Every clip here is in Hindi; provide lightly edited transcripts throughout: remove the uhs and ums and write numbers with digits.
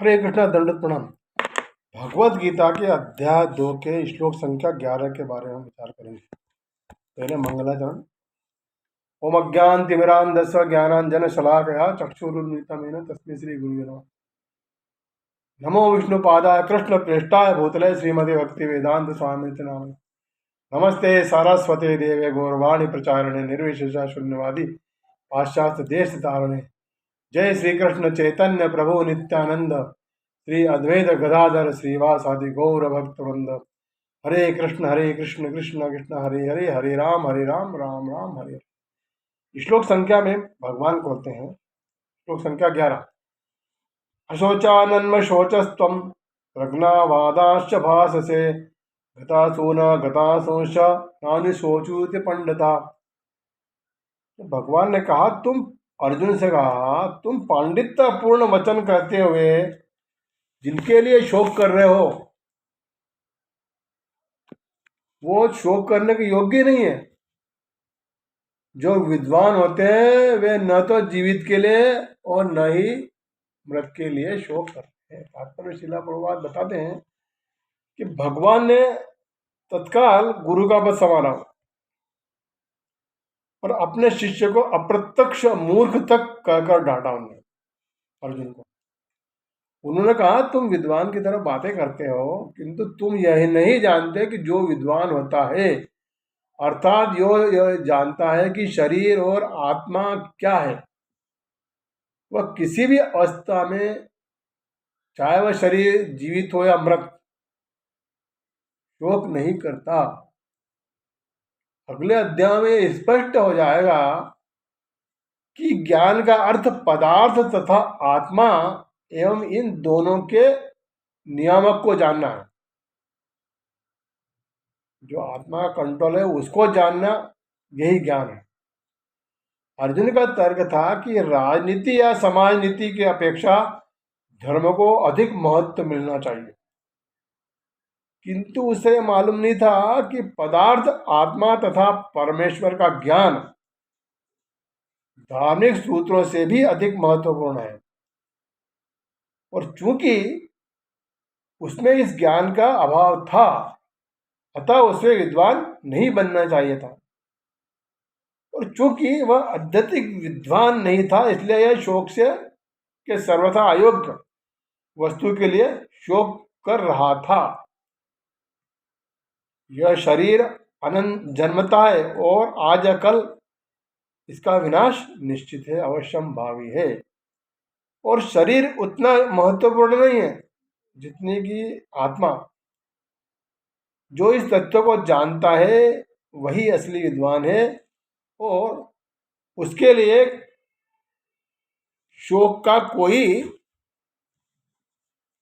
हरे कृष्णा, दंडवत प्रणाम। भगवत गीता के अध्याय 2 के श्लोक संख्या 11 के बारे में हम विचार करेंगे। पहले मंगलाचरण। ओम अज्ञानतिमिरान्धस्य ज्ञानांजन शलाकया चक्षुरुन्मिलितं तस्मै श्री गुरुवे नमः। नमो विष्णुपादाय कृष्ण प्रेष्ठाय भूतले श्रीमते भक्ति वेदांत स्वामिनिति नामिने। नमस्ते सारस्वते देवे गौरवाणी प्रचारिणे निर्विशेष शून्यवादी पाश्चात्य देश तारणे। जय श्री कृष्ण चैतन्य प्रभु नित्यानंद श्री अद्वैत गदाधर श्रीवासादि गौर भक्त वृंद। हरे कृष्ण कृष्ण कृष्ण हरे हरे, हरे राम राम राम हरे हरे। श्लोक संख्या में भगवान बोलते हैं, श्लोक संख्या 11। अशोचानन्म शोचस्त्वं प्रज्ञावादाश्च भाससे गतासो न गतासोश्च नानि शोचुति पंडिता। भगवान ने कहा, तुम अर्जुन से कहा, तुम पांडित्य पूर्ण वचन कहते हुए जिनके लिए शोक कर रहे हो वो शोक करने के योग्य नहीं है। जो विद्वान होते हैं वे न तो जीवित के लिए और न ही मृत के लिए शोक करते हैं। तात्पर्य शिला प्रभुपाद बताते हैं कि भगवान ने तत्काल गुरु का पद संभाला और अपने शिष्य को अप्रत्यक्ष मूर्ख तक कहकर डांटा उन्होंने, अर्जुन को। उन्होंने कहा, तुम विद्वान की तरह बातें करते हो किंतु तुम यह नहीं जानते कि जो विद्वान होता है अर्थात जो यह जानता है कि शरीर और आत्मा क्या है, वह किसी भी अवस्था में, चाहे वह शरीर जीवित हो या मृत, शोक नहीं करता। अगले अध्याय में स्पष्ट हो जाएगा कि ज्ञान का अर्थ पदार्थ तथा आत्मा एवं इन दोनों के नियामक को जानना है। जो आत्मा का कंट्रोल है उसको जानना, यही ज्ञान है। अर्जुन का तर्क था कि राजनीति या समाज नीति की अपेक्षा धर्म को अधिक महत्व मिलना चाहिए, किंतु उसे मालूम नहीं था कि पदार्थ, आत्मा तथा परमेश्वर का ज्ञान धार्मिक सूत्रों से भी अधिक महत्वपूर्ण है। और चूंकि उसमें इस ज्ञान का अभाव था अतः उसे विद्वान नहीं बनना चाहिए था। और चूंकि वह अत्यधिक विद्वान नहीं था इसलिए यह शोक से के सर्वथा अयोग्य वस्तु के लिए शोक कर रहा था। यह शरीर अनंत जन्मता है और आज या कल इसका विनाश निश्चित है, अवश्यम भावी है। और शरीर उतना महत्वपूर्ण नहीं है जितनी कि आत्मा। जो इस तत्व को जानता है वही असली विद्वान है और उसके लिए शोक का कोई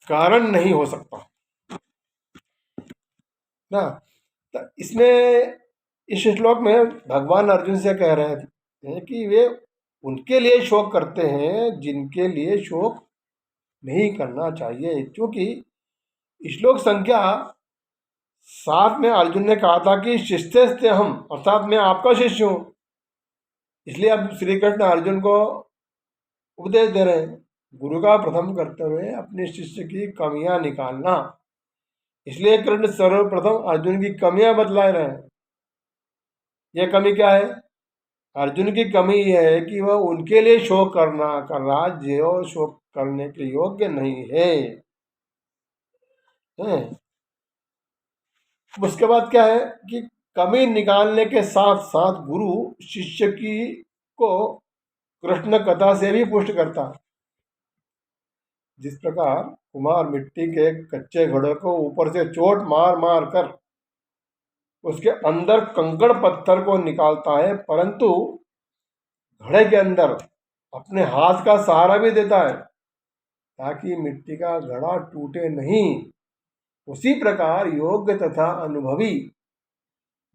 कारण नहीं हो सकता ना। तो इसमें, इस श्लोक में भगवान अर्जुन से कह रहे हैं कि वे उनके लिए शोक करते हैं जिनके लिए शोक नहीं करना चाहिए। क्योंकि श्लोक संख्या 7 में अर्जुन ने कहा था कि शिष्य हम, अर्थात मैं आपका शिष्य हूं। इसलिए अब श्री कृष्ण अर्जुन को उपदेश दे रहे हैं, गुरु का प्रथम कर्तव्य अपने शिष्य की कमियां निकालना। इसलिए कृष्ण सर्वप्रथम अर्जुन की कमियां बतला रहे हैं। यह कमी क्या है? अर्जुन की कमी यह है कि वह उनके लिए शोक कर रहा जो शोक करने के योग्य नहीं है। उसके बाद क्या है कि कमी निकालने के साथ साथ गुरु शिष्य की को कृष्ण कथा से भी पुष्ट करता है। जिस प्रकार कुम्हार मिट्टी के कच्चे घड़े को ऊपर से चोट मार मार कर उसके अंदर कंकड़ पत्थर को निकालता है, परंतु घड़े के अंदर अपने हाथ का सहारा भी देता है ताकि मिट्टी का घड़ा टूटे नहीं। उसी प्रकार योग्य तथा अनुभवी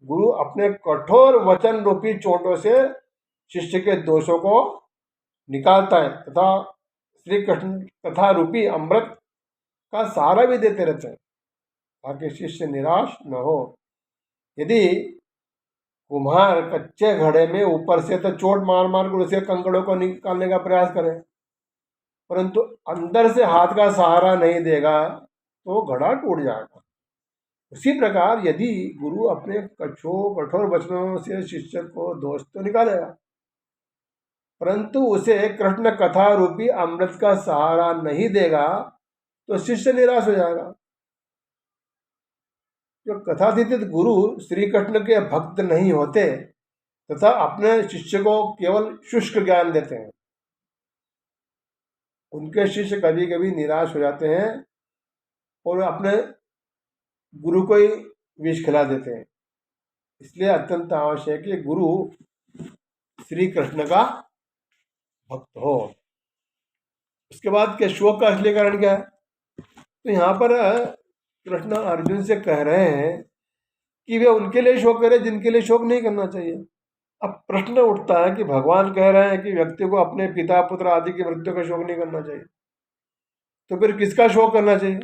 गुरु अपने कठोर वचन रूपी चोटों से शिष्य के दोषों को निकालता है तथा श्री कृष्ण कथा रूपी अमृत का सहारा भी देते रहते हैं ताकि शिष्य निराश न हो। यदि कुम्हार कच्चे घड़े में ऊपर से तो चोट मार मार कर उसे कंकड़ों को निकालने का प्रयास करे, परंतु अंदर से हाथ का सहारा नहीं देगा तो घड़ा टूट जाएगा। उसी प्रकार यदि गुरु अपने कठोर वचनों से शिष्य को दोष तो निकालेगा, परंतु उसे कृष्ण कथा रूपी अमृत का सहारा नहीं देगा तो शिष्य निराश हो जाएगा। जो कथातीत गुरु श्री कृष्ण के भक्त नहीं होते तथा अपने शिष्य को केवल शुष्क ज्ञान देते हैं, उनके शिष्य कभी कभी निराश हो जाते हैं और अपने गुरु को ही विष खिला देते हैं। इसलिए अत्यंत आवश्यक है कि गुरु श्री कृष्ण का भक्त हो। उसके बाद के शोक का असली कारण क्या है? तो यहाँ पर कृष्ण अर्जुन से कह रहे हैं कि वे उनके लिए शोक करें जिनके लिए शोक नहीं करना चाहिए। अब प्रश्न उठता है कि भगवान कह रहे हैं कि व्यक्ति को अपने पिता पुत्र आदि की मृत्यु का शोक नहीं करना चाहिए, तो फिर किसका शोक करना चाहिए?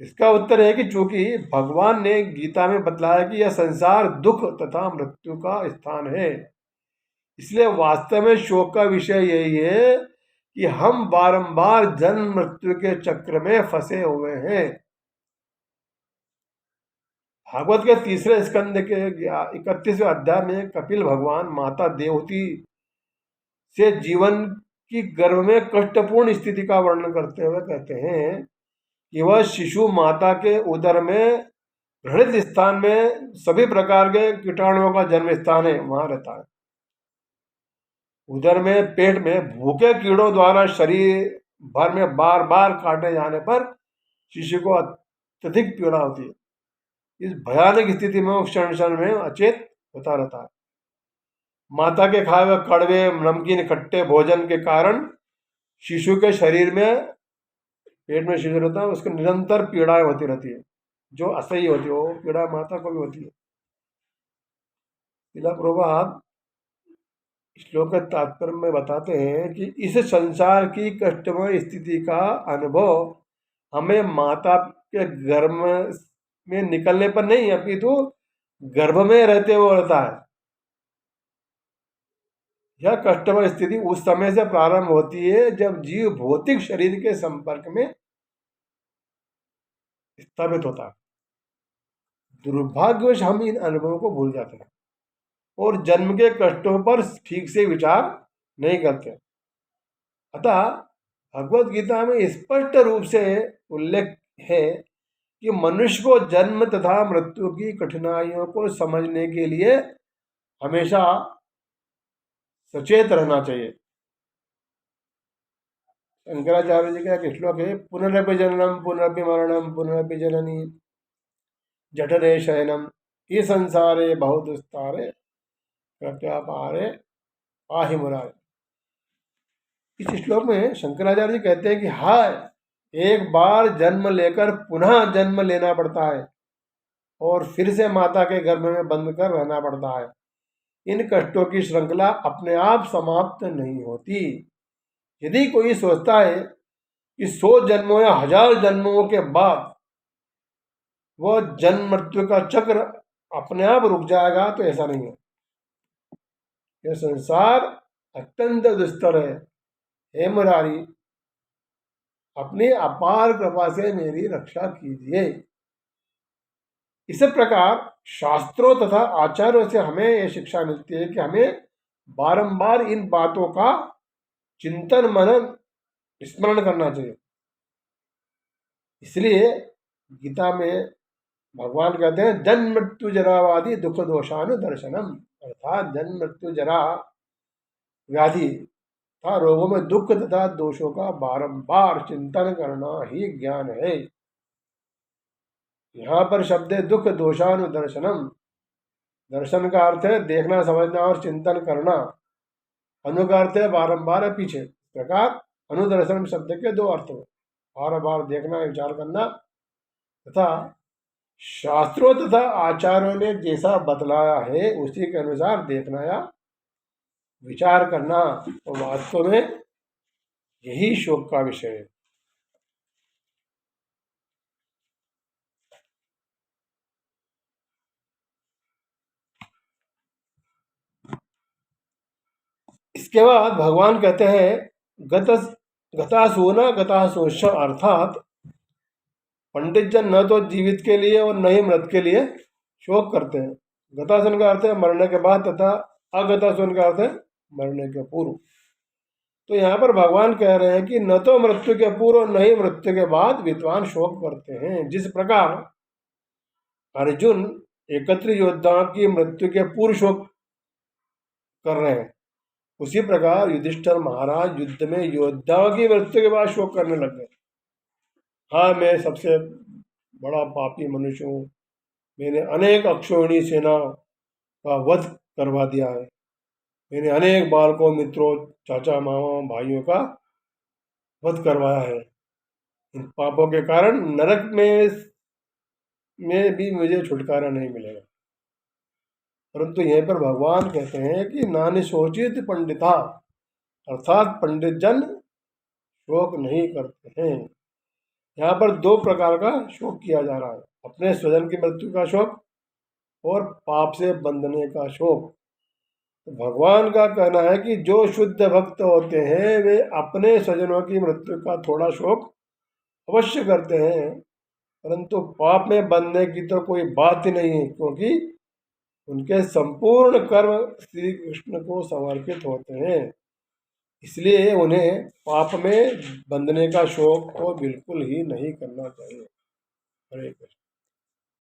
इसका उत्तर है कि चूंकि भगवान ने गीता में बतलाया कि यह संसार दुख तथा मृत्यु का स्थान है, इसलिए वास्तव में शोक का विषय यही है कि हम बारंबार जन्म मृत्यु के चक्र में फंसे हुए हैं। भागवत के तीसरे स्कंद के 31वें अध्याय में कपिल भगवान माता देवहूति से जीवन की गर्भ में कष्टपूर्ण स्थिति का वर्णन करते हुए कहते हैं कि वह शिशु माता के उदर में हृदय स्थान में सभी प्रकार के कीटाणुओं का जन्म स्थान है, वहां रहता है। उदर में पेट में भूखे कीड़ों द्वारा शरीर भर में बार बार काटे जाने पर शिशु को अत्यधिक पीड़ा होती है। इस भयानक स्थिति में वो क्षण क्षण में अचेत होता रहता है। माता के खाए हुए कड़वे नमकीन खट्टे भोजन के कारण शिशु के शरीर में, पेट में शिशु रहता है, उसको निरंतर पीड़ाएं होती रहती है, जो असह्य होती है। वो पीड़ा माता को भी होती है। श्रील प्रभुपाद श्लोक के तात्पर्य में बताते हैं कि इस संसार की कष्टमय स्थिति का अनुभव हमें माता के गर्भ में निकलने पर नहीं, अपितु गर्भ में रहते हुए होता है। यह कष्टमय स्थिति उस समय से प्रारंभ होती है जब जीव भौतिक शरीर के संपर्क में स्थापित होता है। दुर्भाग्यवश हम इन अनुभवों को भूल जाते हैं और जन्म के कष्टों पर ठीक से विचार नहीं करते। अतः भगवत गीता में स्पष्ट रूप से उल्लेख है कि मनुष्य को जन्म तथा मृत्यु की कठिनाइयों को समझने के लिए हमेशा सचेत रहना चाहिए। शंकराचार्य जी का एक श्लोक है, पुनरपि जननम पुनरपि मरणम पुनरपि जननी जठरे शयनम ये संसारे बहुत दुस्तारे कृपया पारे पाहि मुरारे। इस श्लोक में शंकराचार्य जी कहते हैं कि हाय, एक बार जन्म लेकर पुनः जन्म लेना पड़ता है और फिर से माता के गर्भ में बंद कर रहना पड़ता है। इन कष्टों की श्रृंखला अपने आप समाप्त नहीं होती। यदि कोई सोचता है कि 100 जन्मों या 1000 जन्मों के बाद वह जन्म मृत्यु का चक्र अपने आप रुक जाएगा, तो ऐसा नहीं है। यह संसार अत्यंत दुस्तर है। हे मुरारी, अपनी अपार कृपा से मेरी रक्षा कीजिए। इसी प्रकार शास्त्रों तथा आचार्यों से हमें यह शिक्षा मिलती है कि हमें बारंबार इन बातों का चिंतन मनन स्मरण करना चाहिए। इसलिए गीता में भगवान कहते हैं जन्म मृत्यु जरावादि दुख दोषानुदर्शनम, अर्थात जन्म मृत्यु जरा व्याधि तथा रोगों में दुख तथा दोषों का बारंबार चिंतन करना ही ज्ञान है। यहाँ पर शब्द है दुख दोषानुदर्शनम। दर्शन का अर्थ है देखना समझना और चिंतन करना। अनु का अर्थ है बारंबार पीछे। इस प्रकार अनुदर्शन शब्द के दो अर्थ हैं, बार बार देखना विचार करना, तथा शास्त्रों तथा आचार्यों ने जैसा बतलाया है उसी के अनुसार देखना या विचार करना। तो वास्तव में यही शोक का विषय है। इसके बाद भगवान कहते हैं गत गतासून गतासूष अर्थात पंडित जन न तो जीवित के लिए और न ही मृत के लिए शोक करते हैं। गतासन का अर्थ है मरने के बाद, तथा अगतासन का अर्थ है मरने के पूर्व। तो यहाँ पर भगवान कह रहे हैं कि न तो मृत्यु के पूर्व और न ही मृत्यु के बाद विद्वान शोक करते हैं। जिस प्रकार अर्जुन एकत्र योद्धाओं की मृत्यु के पूर्व शोक कर रहे हैं, उसी प्रकार युधिष्ठिर महाराज युद्ध में योद्धाओं की मृत्यु के बाद शोक करने लग गए। हाँ, मैं सबसे बड़ा पापी मनुष्य हूँ, मैंने अनेक अक्षोहिणी सेना का वध करवा दिया है, मैंने अनेक बालकों, मित्रों, चाचा, मामा, भाइयों का वध करवाया है। इन पापों के कारण नरक में भी मुझे छुटकारा नहीं मिलेगा। परंतु यहीं पर भगवान कहते हैं कि नानि शोचित पंडिता, अर्थात पंडित जन शोक नहीं करते हैं। यहाँ पर दो प्रकार का शोक किया जा रहा है, अपने स्वजन की मृत्यु का शोक और पाप से बंधने का शोक। तो भगवान का कहना है कि जो शुद्ध भक्त होते हैं वे अपने स्वजनों की मृत्यु का थोड़ा शोक अवश्य करते हैं, परंतु पाप में बंधने की तो कोई बात ही नहीं है, क्योंकि उनके संपूर्ण कर्म श्री कृष्ण को समर्पित होते हैं। इसलिए उन्हें पाप में बंधने का शोक तो बिल्कुल ही नहीं करना चाहिए। हरे कृष्ण।